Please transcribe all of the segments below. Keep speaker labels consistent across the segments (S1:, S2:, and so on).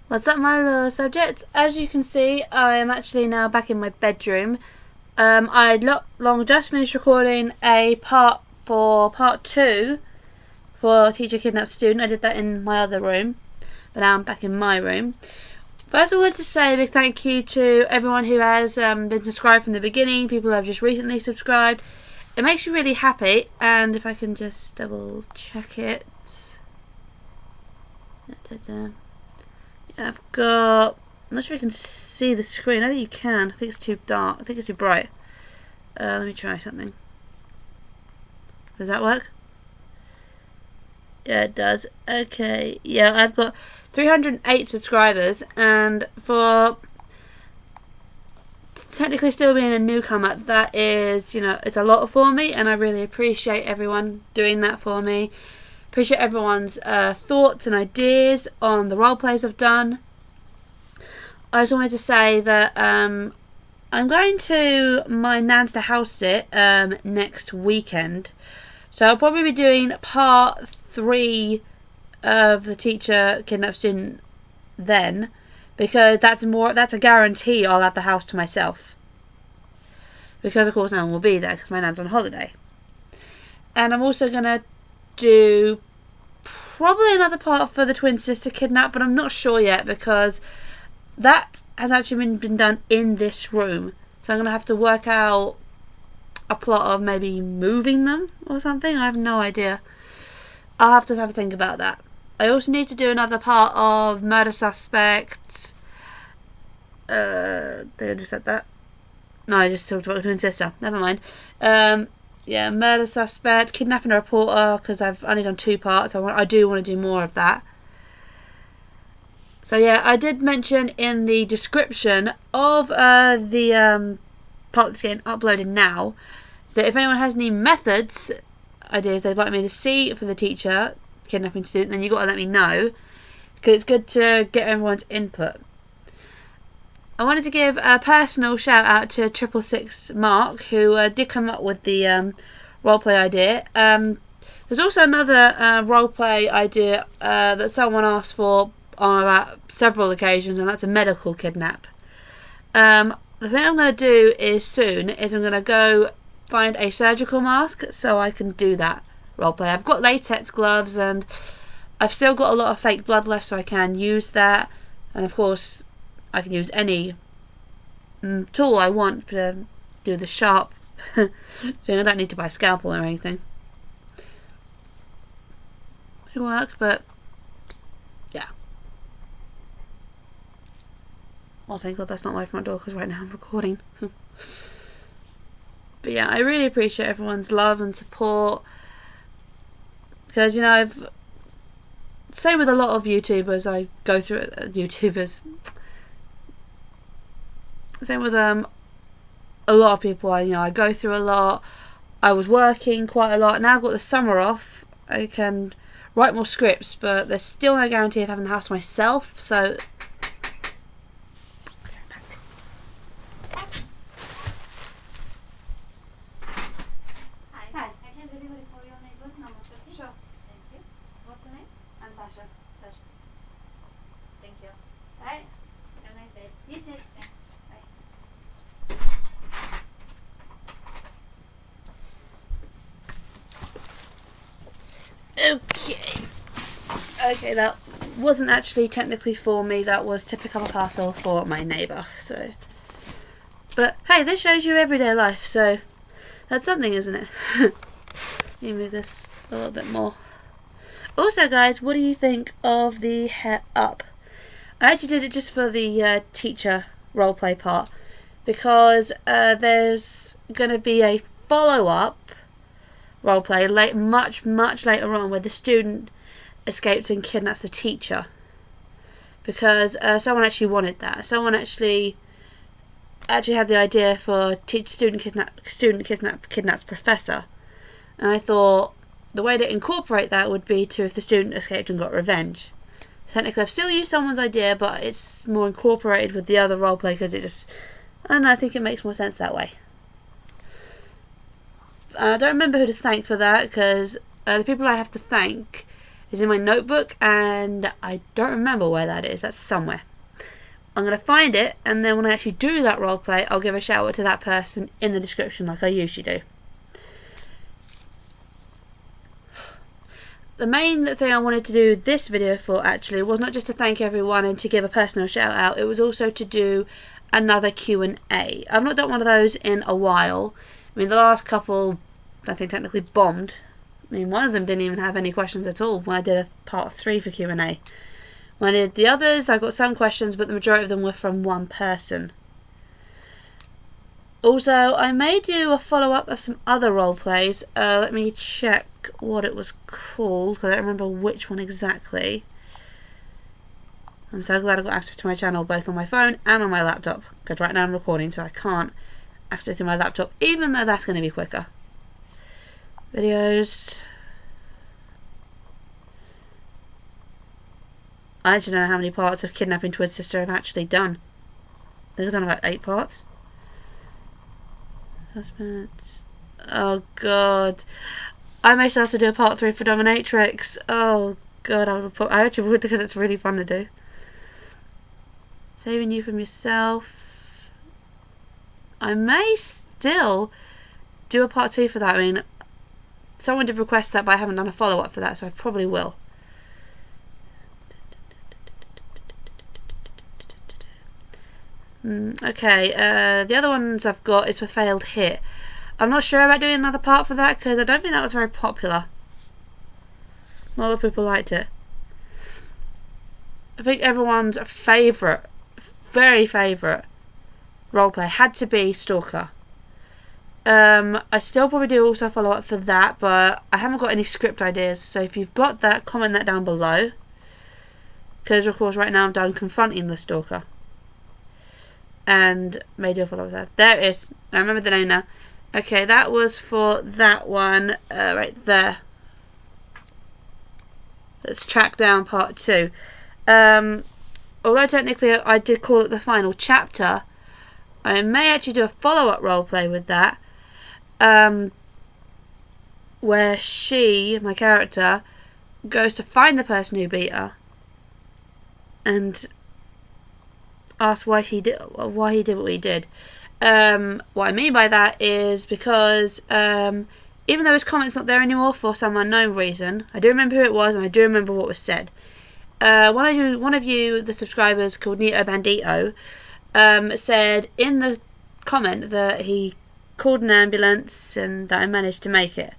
S1: What's up, my little subjects? As you can see, I am actually now back in my bedroom. I'd long just finished recording a part 2 for Teacher Kidnapped Student. I did that in my other room, but now I'm back in my room. First, I wanted to say a big thank you to everyone who has been subscribed from the beginning, people who have just recently subscribed. It makes me really happy, and if I can just double check it. I've got... I'm not sure if you can see the screen. I think you can. I think it's too dark. I think it's too bright. Let me try something. Does that work? Yeah, it does. Okay. Yeah, I've got 308 subscribers, and for technically still being a newcomer, that is, it's a lot for me, and I really appreciate everyone doing that for me. Appreciate everyone's thoughts and ideas on the role plays I've done. I just wanted to say that I'm going to my nan's to house sit next weekend, so I'll probably be doing part 3 of the Teacher Kidnapped Student then, because that's a guarantee I'll have the house to myself, because of course no one will be there because my nan's on holiday. And I'm also gonna do probably another part for the twin sister kidnap, but I'm not sure yet because that has actually been done in this room, so I'm going to have to work out a plot of maybe moving them or something. I have no idea. I'll have to think about that. I also need to do another part of murder suspect. Did I just said that? No, I just talked about the twin sister. Never mind. Yeah, murder suspect, kidnapping a reporter, because I've only done 2 parts. I do want to do more of that. So yeah, I did mention in the description of the part that's getting uploaded now that if anyone has any methods, ideas they'd like me to see for the teacher kidnapping student, then you've got to let me know, because it's good to get everyone's input. I wanted to give a personal shout out to 666 Mark, who did come up with the roleplay idea. There's also another roleplay idea that someone asked for on about several occasions, and that's a medical kidnap. The thing I'm going to do I'm going to go find a surgical mask so I can do that roleplay. I've got latex gloves and I've still got a lot of fake blood left, so I can use that. And of course I can use any tool I want to do the sharp thing. I don't need to buy a scalpel or anything. It'll work, but yeah. Well, thank God that's not my front door, because right now I'm recording. But yeah, I really appreciate everyone's love and support, because I've same with a lot of YouTubers. I go through Same with a lot of people. I go through a lot. I was working quite a lot. Now I've got the summer off. I can write more scripts, but there's still no guarantee of having the house myself. So
S2: Hi. I can deliver for your neighbor number 50.
S1: Sure.
S2: Thank you. What's your name?
S1: I'm Sasha.
S2: Thank you.
S1: Right.
S2: Have a nice day.
S1: You too.
S2: Thanks.
S1: Okay, that wasn't actually technically for me. That was to pick up a parcel for my neighbour. So, but hey, this shows you everyday life, so that's something, isn't it? Let me move this a little bit more. Also, guys, what do you think of the hair up? I actually did it just for the teacher roleplay part, because there's going to be a follow-up roleplay much later on, where the student escapes and kidnaps the teacher, because someone actually wanted that. Someone actually had the idea for student kidnaps professor, and I thought the way to incorporate that would be to if the student escaped and got revenge. Technically I've still used someone's idea, but it's more incorporated with the other roleplay, because I think it makes more sense that way. I don't remember who to thank for that, because the people I have to thank is in my notebook, and I don't remember where that is. That's somewhere. I'm going to find it, and then when I actually do that roleplay, I'll give a shout out to that person in the description like I usually do. The main thing I wanted to do this video for actually was not just to thank everyone and to give a personal shout out, it was also to do another Q&A. I've not done one of those in a while. I mean, the last couple, I think, technically bombed. I mean, one of them didn't even have any questions at all when I did a part 3 for Q&A. When I did the others, I got some questions, but the majority of them were from one person. Also, I may do a follow-up of some other role plays. Let me check what it was called, because I don't remember which one exactly. I'm so glad I've got access to my channel both on my phone and on my laptop, because right now I'm recording, so I can't access to my laptop, even though that's going to be quicker. Videos. I actually don't know how many parts of Kidnapping Twin Sister I've actually done. I think I've done about 8 parts. Suspects. Oh god. I may still have to do a part 3 for Dominatrix. Oh god, I actually would, because it's really fun to do. Saving you from yourself. I may still do a part 2 for that. I mean, someone did request that, but I haven't done a follow-up for that, so I probably will. Okay, the other ones I've got is for Failed Hit. I'm not sure about doing another part for that, because I don't think that was very popular. Not a lot of people liked it. I think everyone's favourite, very favourite roleplay had to be Stalker. I still probably do also follow up for that, but I haven't got any script ideas, so if you've got that, comment that down below. Because of course right now I'm done confronting the Stalker. And may do a follow up with that. There it is. I remember the name now. Okay, that was for that one right there. Let's track down part 2. Although technically I did call it the final chapter, I may actually do a follow-up roleplay with that, where she, my character, goes to find the person who beat her and asks why he did what he did. What I mean by that is because even though his comment's not there anymore for some unknown reason, I do remember who it was and I do remember what was said. One of you, the subscribers called Nito Bandito, said in the comment that he called an ambulance and that I managed to make it.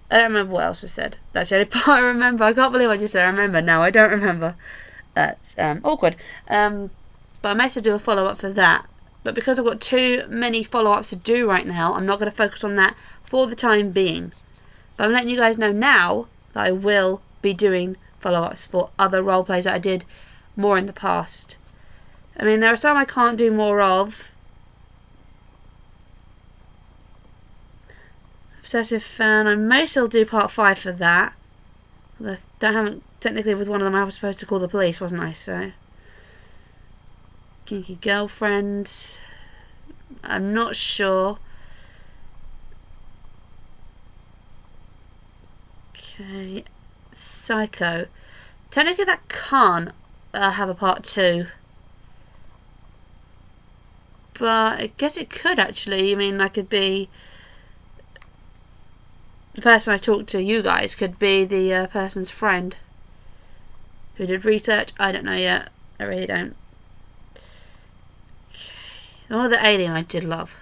S1: I don't remember what else was said. That's the only part I remember. I can't believe I just said I remember. No, I don't remember. That's awkward. But I may still do a follow-up for that. But because I've got too many follow-ups to do right now, I'm not going to focus on that for the time being. But I'm letting you guys know now that I will be doing follow-ups for other roleplays that I did more in the past. I mean, there are some I can't do more of. Obsessive Fan, I may still do part 5 for that. Technically with one of them I was supposed to call the police, wasn't I? So Kinky Girlfriend, I'm not sure. Okay, Psycho, technically that can't have a part 2, but I guess it could actually. I mean, I could be the person I talked to. You guys could be the person's friend who did research. I don't know yet. I really don't. Okay. One of the Alien I did love.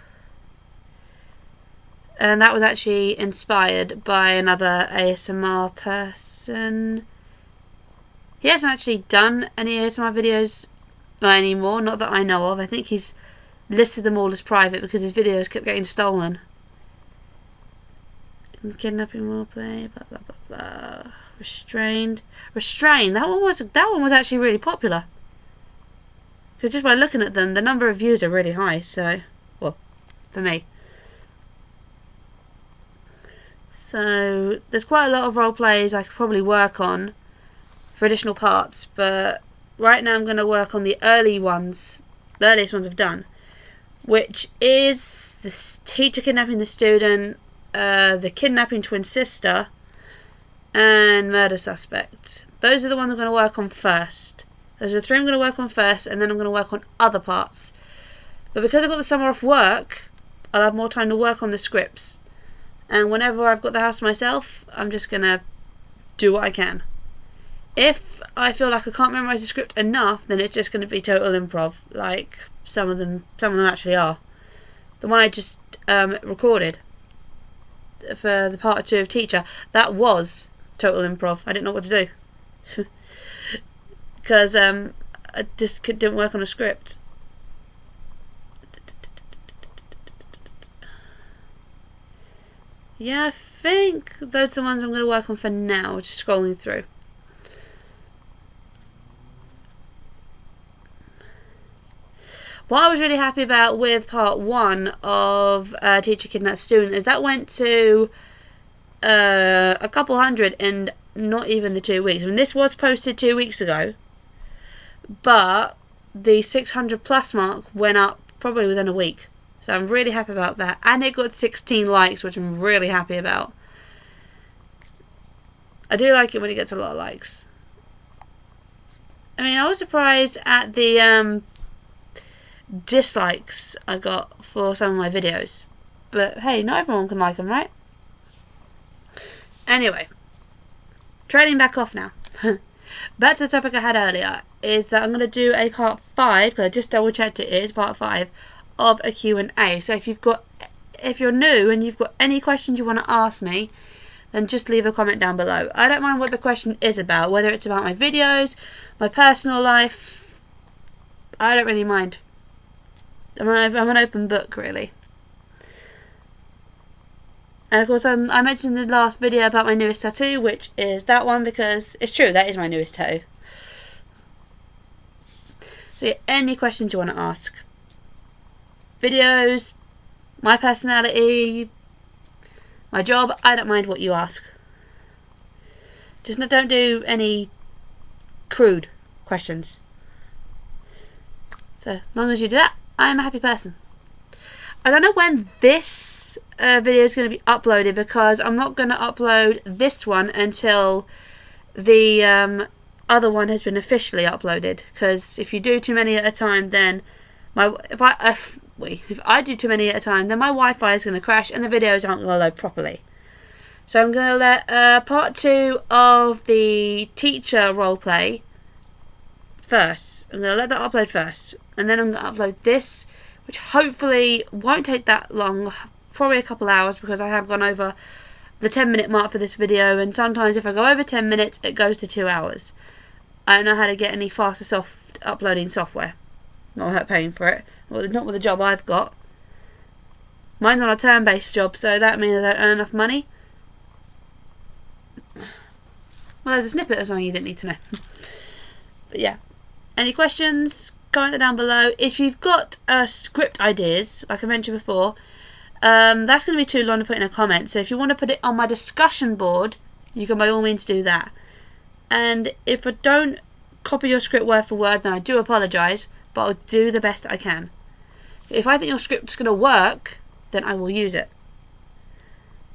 S1: And that was actually inspired by another ASMR person. He hasn't actually done any ASMR videos anymore, not that I know of. I think he's listed them all as private because his videos kept getting stolen. Kidnapping roleplay, blah blah blah blah. Restrained. That one was actually really popular. Because just by looking at them, the number of views are really high. So, well, for me. So there's quite a lot of role plays I could probably work on for additional parts, but right now I'm going to work on the earliest ones I've done, which is the teacher kidnapping the student, the kidnapping twin sister, and murder suspect. Those are the ones I'm going to work on first. Those are the 3 I'm going to work on first, and then I'm going to work on other parts. But because I've got the summer off work, I'll have more time to work on the scripts. And whenever I've got the house to myself, I'm just going to do what I can. If I feel like I can't memorise the script enough, then it's just going to be total improv, like some of them actually are. The one I just recorded for the part 2 of Teacher, that was total improv. I didn't know what to do. Because I just didn't work on a script. Yeah, I think those are the ones I'm going to work on for now, just scrolling through. What I was really happy about with part 1 of Teacher Kidnaps Student is that went to a couple hundred in not even the 2 weeks. I mean, this was posted 2 weeks ago, but the 600 plus mark went up probably within a week. So I'm really happy about that. And it got 16 likes, which I'm really happy about. I do like it when it gets a lot of likes. I mean, I was surprised at the dislikes I got for some of my videos. But hey, not everyone can like them, right? Anyway, trailing back off now. Back to the topic I had earlier, is that I'm going to do a part 5, because I just double checked it is part 5, of a Q&A. So if you're new and you've got any questions you want to ask me, then just leave a comment down below. I don't mind what the question is about, whether it's about my videos, my personal life, I don't really mind. I'm an open book, really. And of course, I mentioned in the last video about my newest tattoo, which is that one, because it's true, that is my newest tattoo. So yeah, any questions you want to ask. Videos, my personality, my job, I don't mind what you ask. Just don't do any crude questions. So, as long as you do that, I'm a happy person. I don't know when this video is going to be uploaded, because I'm not going to upload this one until the other one has been officially uploaded. Because if you do too many at a time, then if I do too many at a time, then my Wi-Fi is going to crash and the videos aren't going to load properly. So I'm going to let part 2 of the teacher roleplay first. I'm going to let that upload first, and then I'm going to upload this, which hopefully won't take that long, probably a couple hours, because I have gone over the 10-minute mark for this video, and sometimes if I go over 10 minutes it goes to 2 hours. I don't know how to get any faster uploading software. Not without paying for it. Well, not with the job I've got. Mine's on a term-based job, so that means I don't earn enough money. Well, there's a snippet of something you didn't need to know. But yeah. Any questions? Comment them down below. If you've got script ideas, like I mentioned before, that's going to be too long to put in a comment. So if you want to put it on my discussion board, you can by all means do that. And if I don't copy your script word for word, then I do apologise, but I'll do the best I can. If I think your script's going to work, then I will use it.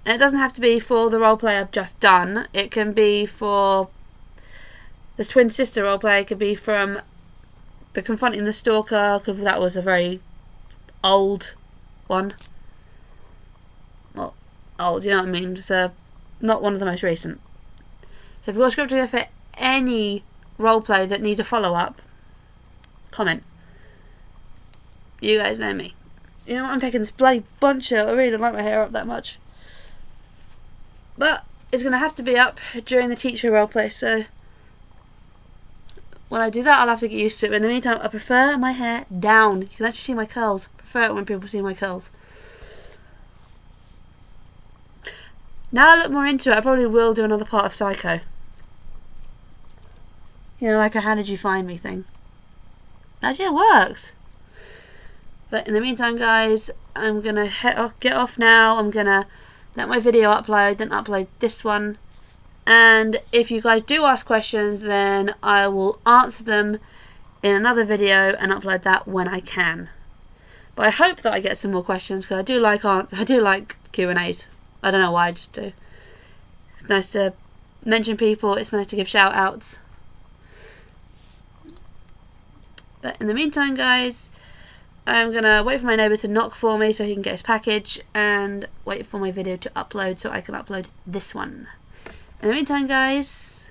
S1: And it doesn't have to be for the roleplay I've just done. It can be for the twin sister roleplay. It could be from the confronting the stalker, because that was a very old one. Well, old, you know what I mean? It's not one of the most recent. So if you've got a script together for any roleplay that needs a follow-up, comment. You guys know me. You know what, I'm taking this bloody bunch out. I really don't like my hair up that much. But it's going to have to be up during the teacher roleplay, so when I do that, I'll have to get used to it. But in the meantime, I prefer my hair down. You can actually see my curls. I prefer it when people see my curls. Now I look more into it, I probably will do another part of Psycho. You know, like a how did you find me thing. Actually, it works. But in the meantime, guys, I'm going to get off now. I'm going to let my video upload, then upload this one. And if you guys do ask questions, then I will answer them in another video and upload that when I can. But I hope that I get some more questions, because I do like Q&As. I don't know why, I just do. It's nice to mention people. It's nice to give shout outs. But in the meantime, guys, I'm gonna wait for my neighbour to knock for me so he can get his package, and wait for my video to upload so I can upload this one. In the meantime, guys,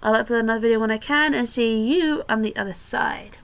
S1: I'll upload another video when I can, and see you on the other side.